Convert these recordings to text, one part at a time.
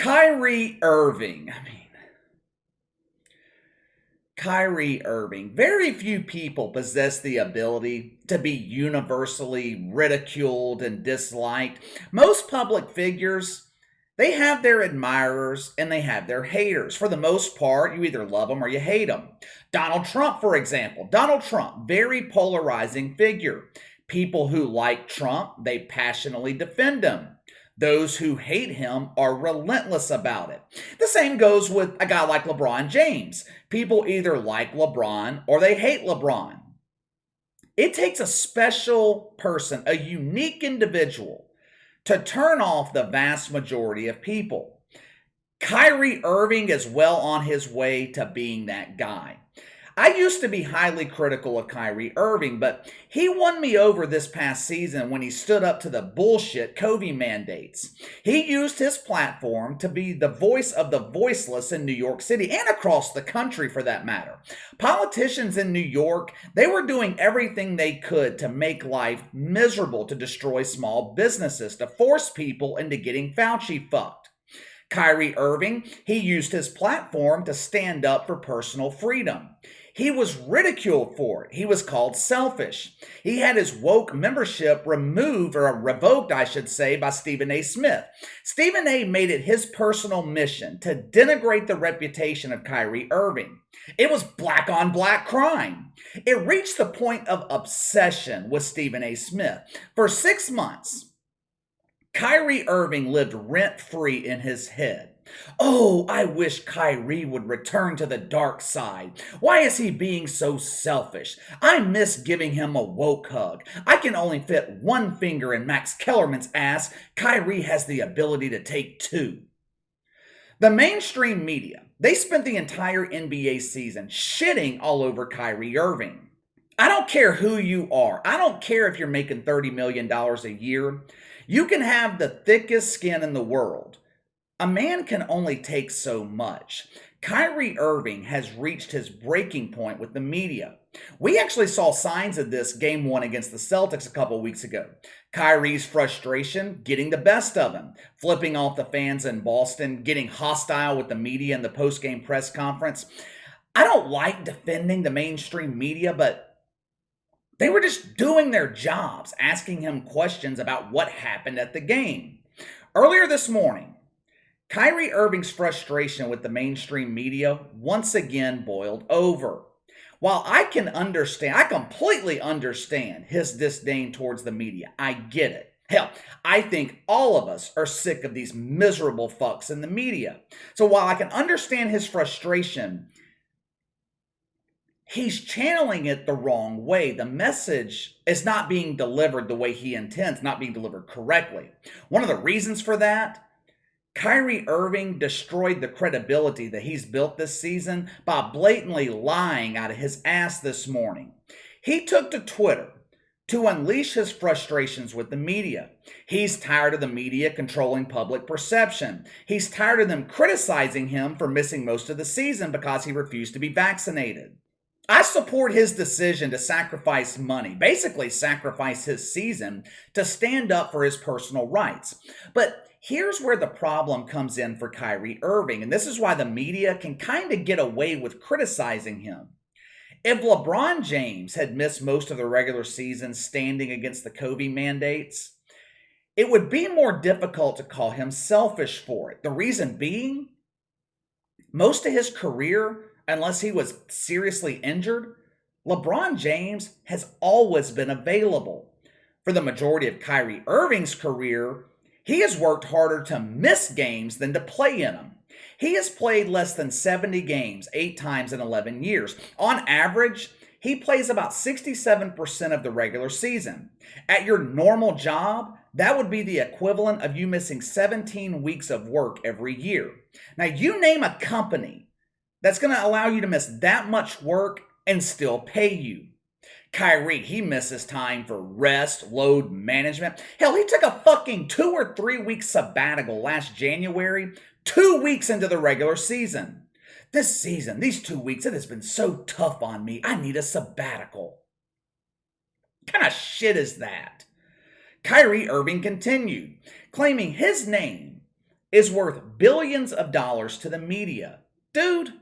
Kyrie Irving. Kyrie Irving. Very few people possess the ability to be universally ridiculed and disliked. Most public figures, they have their admirers and they have their haters. For the most part, you either love them or you hate them. Donald Trump, for example. Donald Trump, very polarizing figure. People who like Trump, they passionately defend him. Those who hate him are relentless about it. The same goes with a guy like LeBron James. People either like LeBron or they hate LeBron. It takes a special person, a unique individual, to turn off the vast majority of people. Kyrie Irving is well on his way to being that guy. I used to be highly critical of Kyrie Irving, but he won me over this past season when he stood up to the bullshit COVID mandates. He used his platform to be the voice of the voiceless in New York City and across the country for that matter. Politicians in New York, they were doing everything they could to make life miserable, to destroy small businesses, to force people into getting Fauci fucked. Kyrie Irving, he used his platform to stand up for personal freedom. He was ridiculed for it. He was called selfish. He had his woke membership removed, or revoked, I should say, by Stephen A. Smith. Stephen A. made it his personal mission to denigrate the reputation of Kyrie Irving. It was black on black crime. It reached the point of obsession with Stephen A. Smith. For 6 months, Kyrie Irving lived rent-free in his head. Oh, I wish Kyrie would return to the dark side. Why is he being so selfish? I miss giving him a woke hug. I can only fit one finger in Max Kellerman's ass. Kyrie has the ability to take two. The mainstream media, they spent the entire NBA season shitting all over Kyrie Irving. I don't care who you are. I don't care if you're making $30 million a year. You can have the thickest skin in the world. A man can only take so much. Kyrie Irving has reached his breaking point with the media. We actually saw signs of this game one against the Celtics a couple weeks ago. Kyrie's frustration getting the best of him, flipping off the fans in Boston, getting hostile with the media in the post-game press conference. I don't like defending the mainstream media, but they were just doing their jobs, asking him questions about what happened at the game. Earlier this morning, Kyrie Irving's frustration with the mainstream media once again boiled over. While I completely understand his disdain towards the media. I get it. Hell, I think all of us are sick of these miserable fucks in the media. So while I can understand his frustration, he's channeling it the wrong way. The message is not being delivered the way he intends, not being delivered correctly. One of the reasons for that, Kyrie Irving destroyed the credibility that he's built this season by blatantly lying out of his ass this morning. He took to Twitter to unleash his frustrations with the media. He's tired of the media controlling public perception. He's tired of them criticizing him for missing most of the season because he refused to be vaccinated. I support his decision to sacrifice money, basically sacrifice his season to stand up for his personal rights. But here's where the problem comes in for Kyrie Irving, and this is why the media can kind of get away with criticizing him. If LeBron James had missed most of the regular season standing against the COVID mandates, it would be more difficult to call him selfish for it. The reason being, most of his career, unless he was seriously injured, LeBron James has always been available. For the majority of Kyrie Irving's career, he has worked harder to miss games than to play in them. He has played less than 70 games 8 times in 11 years. On average, he plays about 67% of the regular season. At your normal job, that would be the equivalent of you missing 17 weeks of work every year. Now, you name a company that's going to allow you to miss that much work and still pay you. Kyrie, he misses time for rest, load management. Hell, he took a fucking 2 or 3 week sabbatical last January, 2 weeks into the regular season. This season, these 2 weeks, it has been so tough on me. I need a sabbatical. What kind of shit is that? Kyrie Irving continued, claiming his name is worth billions of dollars to the media. Dude,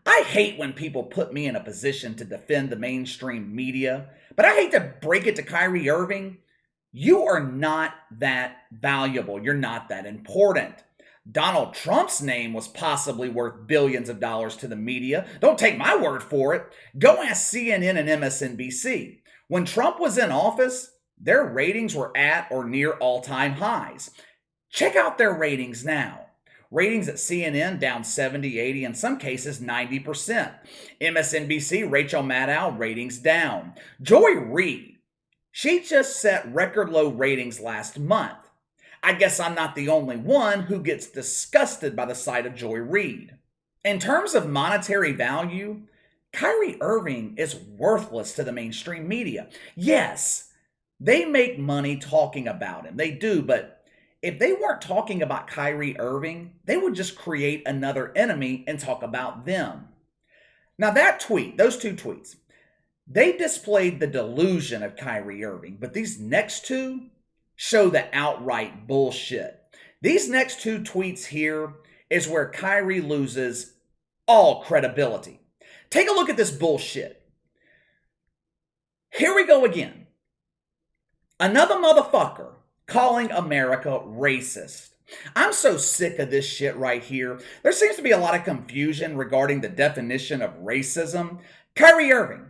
I hate when people put me in a position to defend the mainstream media, but I hate to break it to Kyrie Irving. You are not that valuable. You're not that important. Donald Trump's name was possibly worth billions of dollars to the media. Don't take my word for it. Go ask CNN and MSNBC. When Trump was in office, their ratings were at or near all-time highs. Check out their ratings now. Ratings at CNN down 70, 80, in some cases 90%. MSNBC, Rachel Maddow, ratings down. Joy Reid, she just set record low ratings last month. I guess I'm not the only one who gets disgusted by the sight of Joy Reid. In terms of monetary value, Kyrie Irving is worthless to the mainstream media. Yes, they make money talking about him. They do, but if they weren't talking about Kyrie Irving, they would just create another enemy and talk about them. Now that tweet, those two tweets, they displayed the delusion of Kyrie Irving, but these next two show the outright bullshit. These next two tweets here is where Kyrie loses all credibility. Take a look at this bullshit. Here we go again. Another motherfucker calling America racist. I'm so sick of this shit right here. There seems to be a lot of confusion regarding the definition of racism. Kyrie Irving,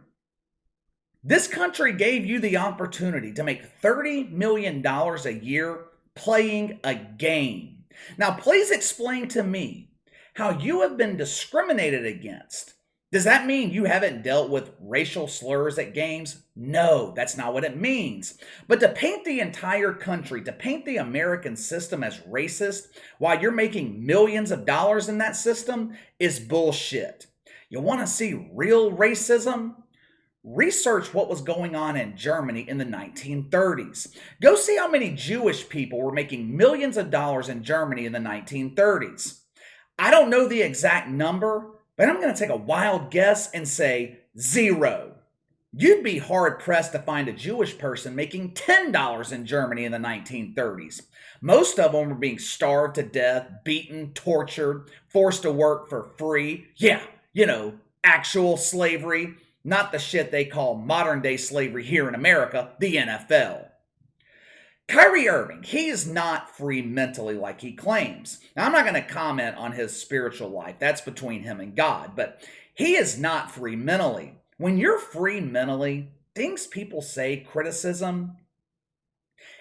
this country gave you the opportunity to make $30 million a year playing a game. Now, please explain to me how you have been discriminated against. Does that mean you haven't dealt with racial slurs at games? No, that's not what it means. But to paint the entire country, to paint the American system as racist while you're making millions of dollars in that system is bullshit. You want to see real racism? Research what was going on in Germany in the 1930s. Go see how many Jewish people were making millions of dollars in Germany in the 1930s. I don't know the exact number, but I'm going to take a wild guess and say 0. You'd be hard-pressed to find a Jewish person making $10 in Germany in the 1930s. Most of them were being starved to death, beaten, tortured, forced to work for free. Yeah, actual slavery, not the shit they call modern-day slavery here in America, the NFL. Kyrie Irving, he is not free mentally like he claims. Now, I'm not going to comment on his spiritual life. That's between him and God. But he is not free mentally. When you're free mentally, things people say, criticism,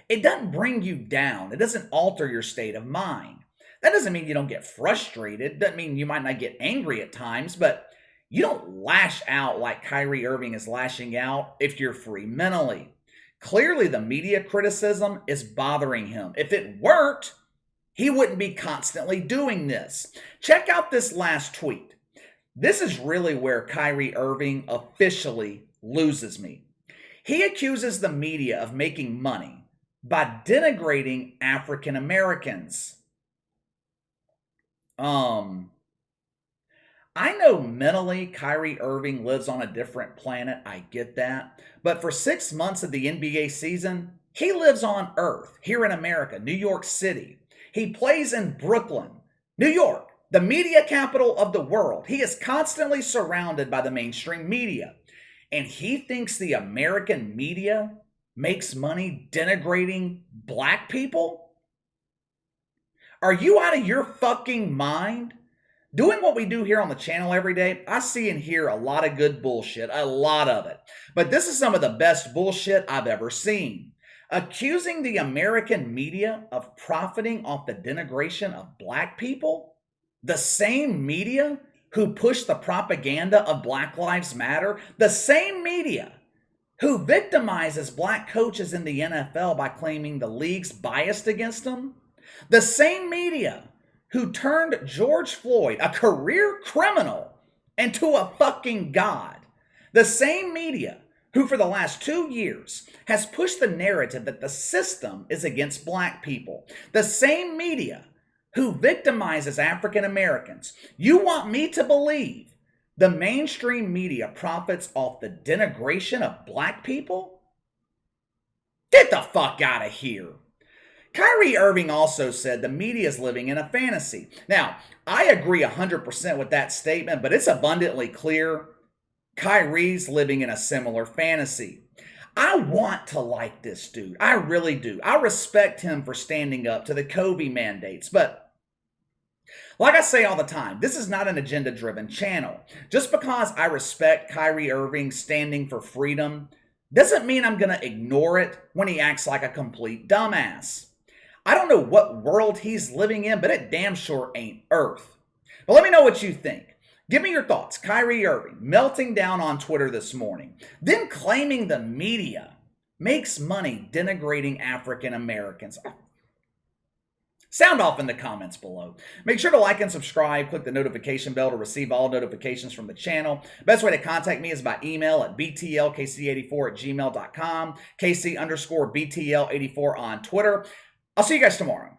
it doesn't bring you down. It doesn't alter your state of mind. That doesn't mean you don't get frustrated. It doesn't mean you might not get angry at times, but you don't lash out like Kyrie Irving is lashing out if you're free mentally. Clearly, the media criticism is bothering him. If it weren't, he wouldn't be constantly doing this. Check out this last tweet. This is really where Kyrie Irving officially loses me. He accuses the media of making money by denigrating African Americans. I know mentally Kyrie Irving lives on a different planet. I get that. But for 6 months of the NBA season, he lives on Earth, here in America, New York City. He plays in Brooklyn, New York, the media capital of the world. He is constantly surrounded by the mainstream media. And he thinks the American media makes money denigrating black people? Are you out of your fucking mind? Doing what we do here on the channel every day, I see and hear a lot of good bullshit, a lot of it. But this is some of the best bullshit I've ever seen. Accusing the American media of profiting off the denigration of black people? The same media who push the propaganda of Black Lives Matter? The same media who victimizes black coaches in the NFL by claiming the league's biased against them? The same media who turned George Floyd, a career criminal, into a fucking god. The same media who for the last 2 years has pushed the narrative that the system is against black people. The same media who victimizes African Americans. You want me to believe the mainstream media profits off the denigration of black people? Get the fuck out of here. Kyrie Irving also said the media is living in a fantasy. Now, I agree 100% with that statement, but it's abundantly clear Kyrie's living in a similar fantasy. I want to like this dude. I really do. I respect him for standing up to the COVID mandates, but like I say all the time, this is not an agenda driven channel. Just because I respect Kyrie Irving standing for freedom doesn't mean I'm going to ignore it when he acts like a complete dumbass. I don't know what world he's living in, but it damn sure ain't Earth. But let me know what you think. Give me your thoughts. Kyrie Irving melting down on Twitter this morning, then claiming the media makes money denigrating African Americans. Sound off in the comments below. Make sure to like and subscribe. Click the notification bell to receive all notifications from the channel. Best way to contact me is by email at btlkc84@gmail.com, KC_BTL84 on Twitter. I'll see you guys tomorrow.